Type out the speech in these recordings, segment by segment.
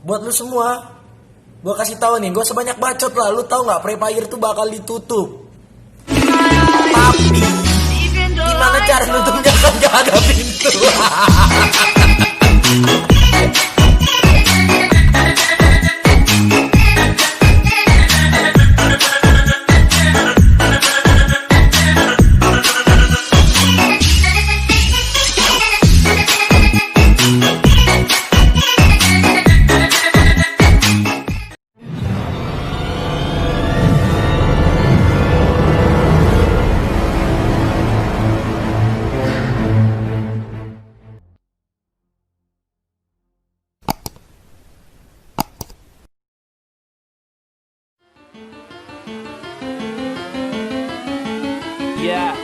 buat lu semua, gue kasih tahu nih, gue sebanyak bacot lah. Lu tahu nggak Free Fire tuh bakal ditutup? Tapi gimana cara nutupnya kan gak ada pintu? Yeah,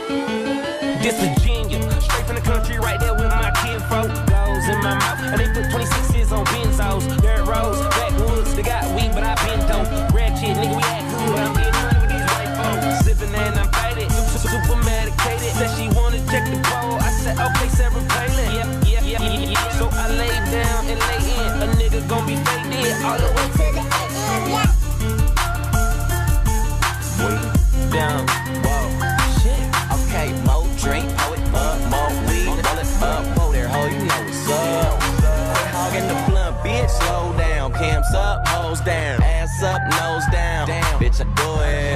this Virginia, straight from the country, right there with my kinfolk. Goes in my mouth, and they put 26s on benzos. Dirt roads, backwoods, they got weed, but I been dope. Red kid, nigga, we act cool, but I'm getting money with these white folks. Sipping and I'm faded, super medicated. Said she wanna check the pole, I said okay, Sarah Palin. Yeah. So I lay down and lay in, a nigga gon' be faded all the way to the AM. Way down, whoa. Okay, more drink, pour it up, more weed, roll it up, whoa there, ho, you know what's up. Quit hogging the blunt, bitch, slow down, cams up, hoes down, ass up, nose down, damn, bitch, I do it.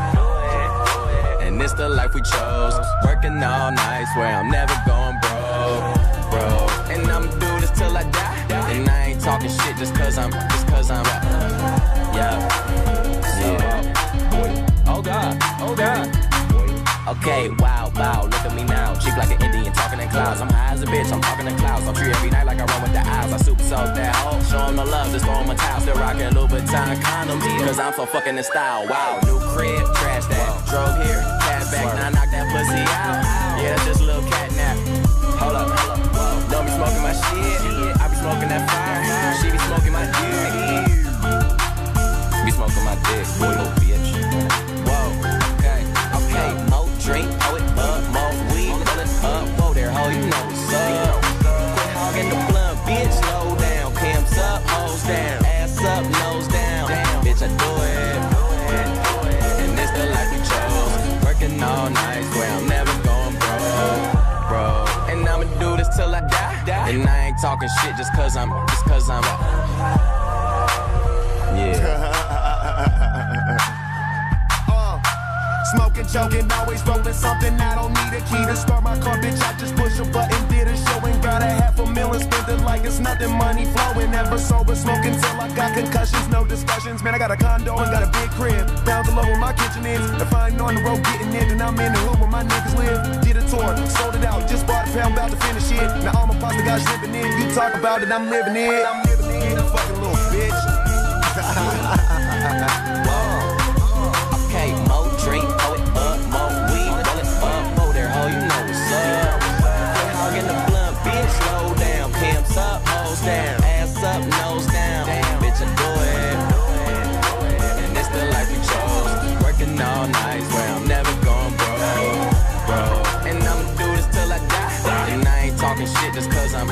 And it's the life we chose, working all night, swear I'm never going bro. And I'ma do this till I die, and I ain't talking shit just cause I'm, yeah. Oh God. Okay, wow, look at me now. Cheap like an Indian, talking in clouds. I'm high as a bitch, I'm talking in clouds. I'm tree every night like I run with the eyes. I super soak that hoe. Show 'em the love, just throw 'em a towel. Still rocking Louboutin condoms, cause I'm so fucking in style. Wow, new crib, trash that. Drove here, cat back, now I knock that pussy out. Yeah, that's just a little cat nap. Hold up, don't be smoking my shit. I be smoking that fire. She be smoking my dick. Be smoking my dick, boy, little bitch. Okay, more drink, pour it up, more weed, roll it up, whoa there, ho, you know what's up. Quit hogging the blunt, bitch, slow down, cams up, hoes down, ass up, nose down, damn, bitch, I do it. And it's the life we chose, working all night, swear I'm never going bro. And I'ma do this till I die, and I ain't talking shit just cause I'm, yeah. Smoking, choking, always rolling something. I don't need a key to start my car, bitch. I just push a button, did a show and got $500,000. Spent it like it's nothing, money flowing. Never sober, smoking till I got concussions. No discussions, man. I got a condo and got a big crib. Down below where my kitchen is. If I ain't on the road getting it, then I'm in the hood where my niggas live. Did a tour, sold it out, just bought a pound, about to finish it. Now all my pasta guys living in. You talk about it, I'm living it. You fucking little bitch. Okay, more drink, pour it up, more weed, roll it up, whoa there, ho, you know what's up. Quit hogging the blunt, bitch, slow down, cams up, hoes down, ass up, nose down, damn, bitch, I do it. And it's the life we chose, working all night, swear I'm never going bro. And I'ma do this till I die, and I ain't talking shit just cause I'm,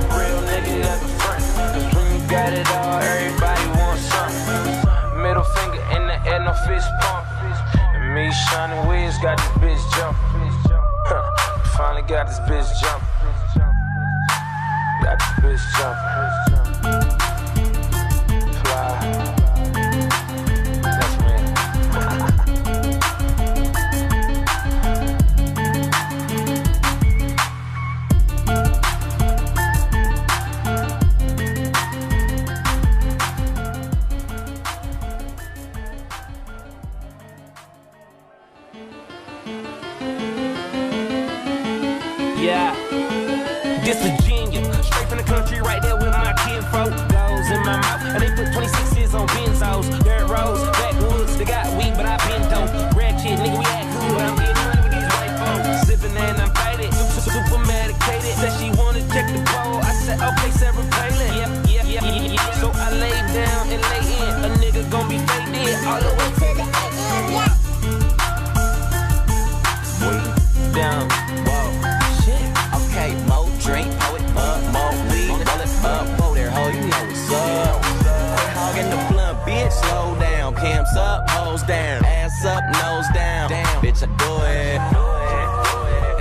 Real nigga at the front, cause when you got it all, everybody wants something. Middle finger in the air, no fist pump. And me, Shawnee Wiz, got this bitch jump. Finally got this bitch jump. Got this bitch jump. Fly. That's me. Yeah, this Virginia, straight from the country, right there. Cams up, hoes down, ass up, nose down. Damn, bitch, I do it.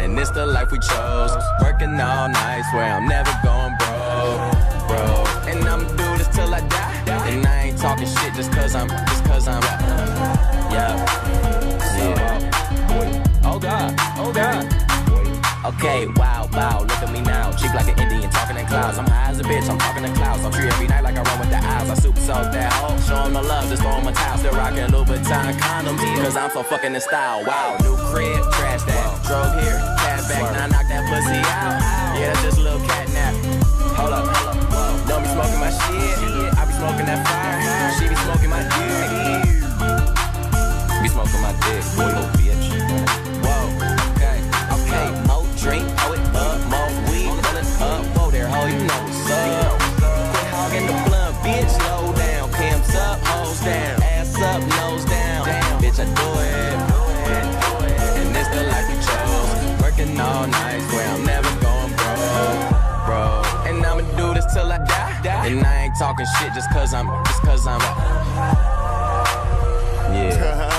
And it's the life we chose. Working all night, swear I'm never going broke, bro. And I'ma do this till I die. And I ain't talking shit just cause I'm, yeah. Oh God, oh God. Okay, wow, look at me now. Cheap like an Indian, talking in clouds. I'm high as a bitch, I'm talking in clouds. I'm free every night like I run with the eyes. I super soak that hoe, show 'em the love, just throw 'em a towel. Still rocking Louboutin condoms, cause I'm so fucking in style. Wow, new crib, trash that. Drove here, cash back, now I knock that pussy out. Yeah, that's just a little cat nap. Hold up, don't be smoking my shit. I be smoking that fire, she be smoking my dick. Be smoking my dick, little bitch. Okay, more drink, throw it up, more weed, roll it up, whoa there, ho, you know what's up. Quit hogging the blunt, bitch, slow down. Cams up, hoes down, ass up, nose down. Damn, bitch, I do it. And it's the life we chose. Working all night, swear I'm never going broke, bro. And I'ma do this till I die. And I ain't talking shit just cause I'm, yeah.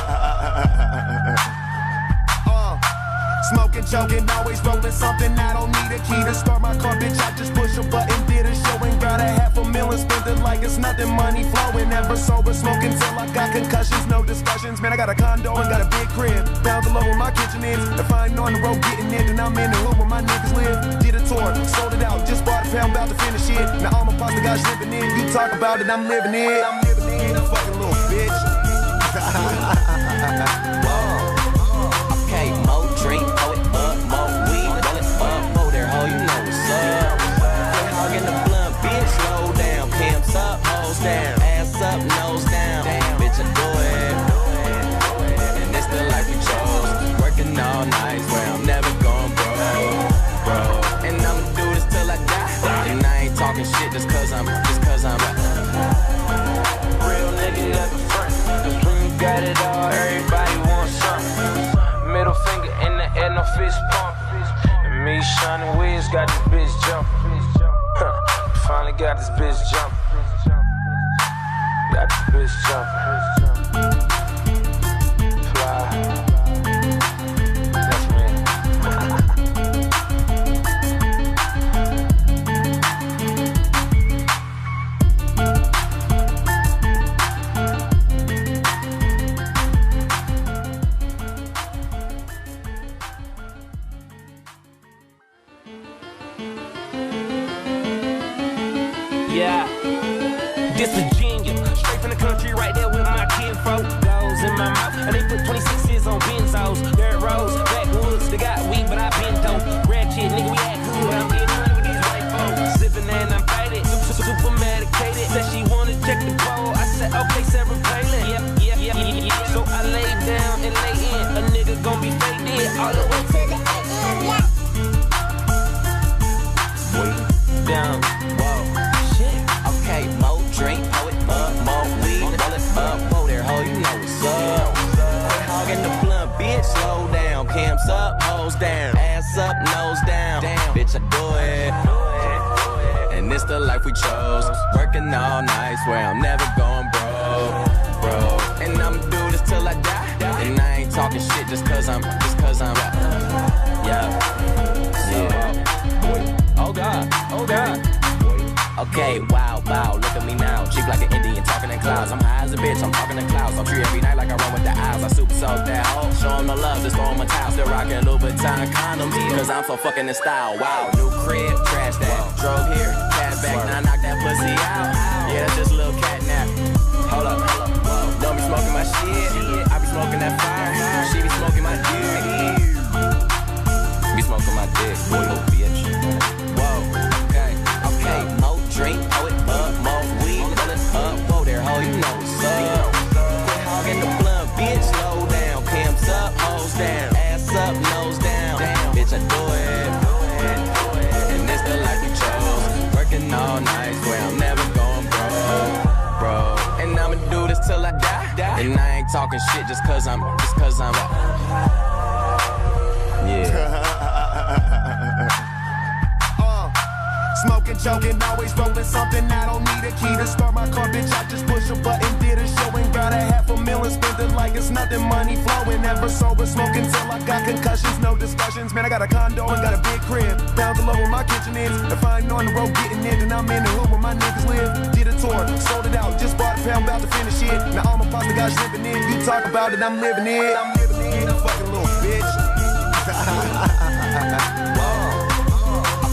Smoking, choking, always rolling something. I don't need a key to start my car, bitch. I just push a button, did a show and got $500,000 spent it like it's nothing. Money flowing, never sober, smoking till I got concussions. No discussions, man. I got a condo and got a big crib down below where my kitchen is. If I ain't on the road getting it, then I'm in the hood where my niggas live. Did a tour, sold it out, just bought a pound, about to finish it. Now all my pasta got slipping in. You talk about it, I'm living it. I'm living it, a fucking little bitch. Okay, more drink, throw it up, more weed, roll it up, whoa there, ho, you know what's up. Quit hogging the blunt, bitch, slow down. Cams up, hoes down, ass up, nose down. Damn, bitch, I do it. And it's the life we chose. Working all night, swear I'm never going broke, bro. And I'ma do this till I die. And I ain't talking shit just cause I'm Real nigga never front. Cause when you got it all, everybody wants something. Middle finger in the air, no fist pump. And me, Shining Wiz, got this bitch jumping. Finally got this bitch jumping. Got this bitch jumping. Fly. That's me. Yeah, this Virginia, straight from the country, right there with my kinfolk. Goes in my mouth, and they put 26s on benzos. Dirt roads, backwoods, they got weed, but I been dope. Ratchet, nigga, we act good, but I'm getting money with these white folks. Sipping and I'm faded, super medicated. Said she wanna check the bowl, I said, okay, Sarah Palin. Yeah. So I lay down and lay in, a nigga gon' be faded all the way to the end. Down, whoa. okay, more drink, throw it up, more weed, roll it up, whoa there, ho, you know what's up. Quit hogging the blunt, bitch, slow down. Cams up, hoes down, ass up, nose down. Damn, bitch, I do it. And it's the life we chose. Working all night, swear I'm never going broke, bro. And I'ma do this till I die. And I ain't talking shit just cause I'm, yeah. Oh God, oh God. Okay, wow, look at me now. Cheap like an Indian, talking in clouds. I'm high as a bitch, I'm talking in clouds. I'm free every night like I run with the eyes. I super soak that hoe, show 'em the love, just throw 'em a towel. Still rocking Louboutin condoms, cause I'm so fucking in style. Wow, new crib, trash that. Drove here, cash back, now I knock that pussy out. Yeah, that's just a little cat nap. Hold up, don't be smoking my shit. I be smoking that fire, she be smoking my dick. Be smoking my dick, little bitch. Whoa, okay, more drink, throw it up, more weed, roll it up, whoa there, ho, you know what's up. Quit hogging the blunt, bitch, slow down. Cams up, hoes down, ass up, nose down. Damn, bitch, I do it. And it's the life we chose. Working all night, swear I'm never going broke, bro. And I'ma do this till I die. And I ain't talking shit just cause I'm, yeah. Smoking, choking, always rolling something. I don't need a key to start my car, bitch. I just push a button, did a show and got $500,000 rich, man, I got a condo and got a big crib. Down below where my kitchen is. If I ain't on the road getting it, then I'm in the hood where my niggas live. Did a tour, sold it out, just bought a pound, about to finish it. Now all my pasta guys living in. You talk about it, I'm living it. I'm living it, fucking little bitch.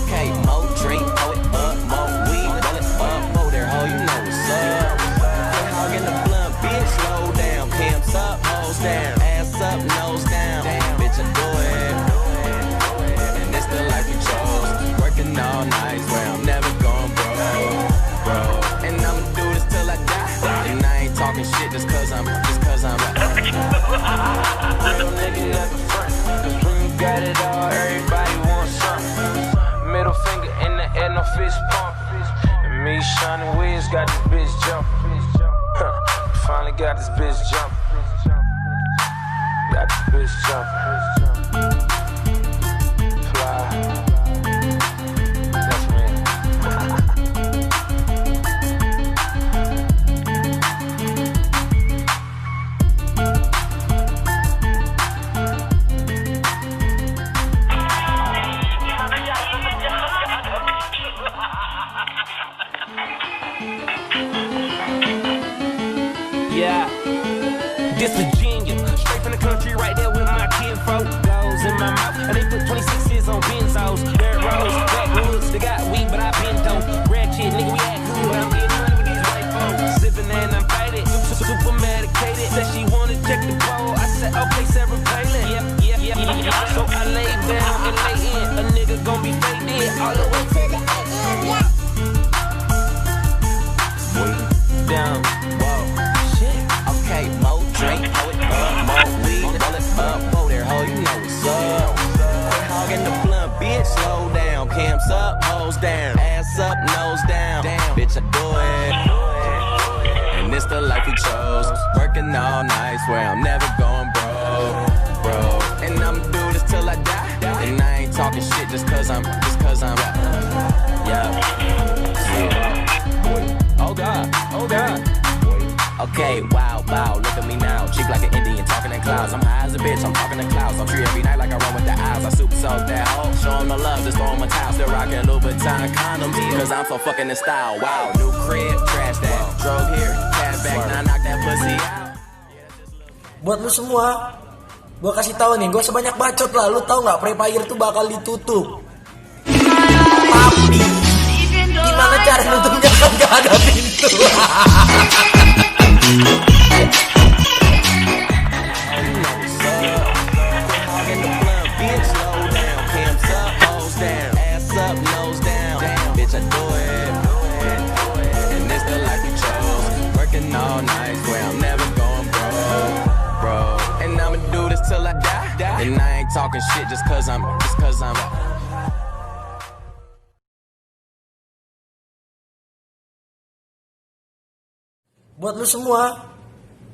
Okay, more drink, pour it up, more weed, roll it up, more there, ho, you know what's up. Quit hogging the blunt, bitch, slow down, pimps up, hoes down, ass up, nose down, bitch, I do it. And it's the life we chose, working all night, where I'm never going bro. And I'ma do this till I die, and I ain't talking shit just cause I'm Real nigga never front, cause when you got it all, everybody wants something. Middle finger in the air, no fist pump. And me, Sean and Wiz got this bitch jumping. Finally got this bitch jumping. Got this bitch jumping. Fly. That's me. Yeah, this Virginia, straight from the country, right there with my kinfolk. Goes in my mouth, and they put 26s on benzos. Dirt roads, backwoods, they got weed, but I been dope. Red kid, nigga, we act good. I'm getting money with these white folks. Sipping and I'm faded, super medicated. Said she wanna check the bowl. I said, okay, Sarah Palin. Yeah. So I lay down and lay in. A nigga gon' be faded all the way to the end. Down. Okay, more drink, pour it up, more weed, roll it up, oh there, ho, you know what's up. Quit hogging the blunt, bitch, slow down, cams up, hoes down, ass up, nose down, bitch, I do it. And it's the life we chose, working all night, swear I'm never going bro. And I'ma do this till I die, and I ain't talking shit just cause I'm, yeah. Oh God. Okay, wow, look at me now. Cheek like an Indian, talking in clouds. I'm high as a bitch, I'm talking in clouds. I'm free every night like I run with the eyes. I super soak that hoe, show 'em the love, just throw 'em a towel. Still rocking Louboutin condoms, cause I'm so fucking in style. Wow, new crib, trash that. Drove here, cash back, now knock that pussy out. Buat lu semua, gue kasih tahu nih, gue sebanyak bacot lah. Lu tahu nggak Free Fire tuh bakal ditutup. Tapi gimana cara nutupnya kan gak ada pintu. All night, where I'm never going bro. And I'ma do this till I die. And I ain't talking shit just cause I'm. Buat lu semua,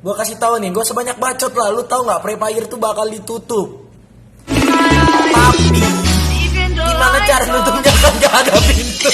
gue kasih tahu nih, gue sebanyak bacot lah. Lu tahu nggak Free Fire tuh bakal ditutup. Tapi gimana cara nutupnya kan gak ada pintu.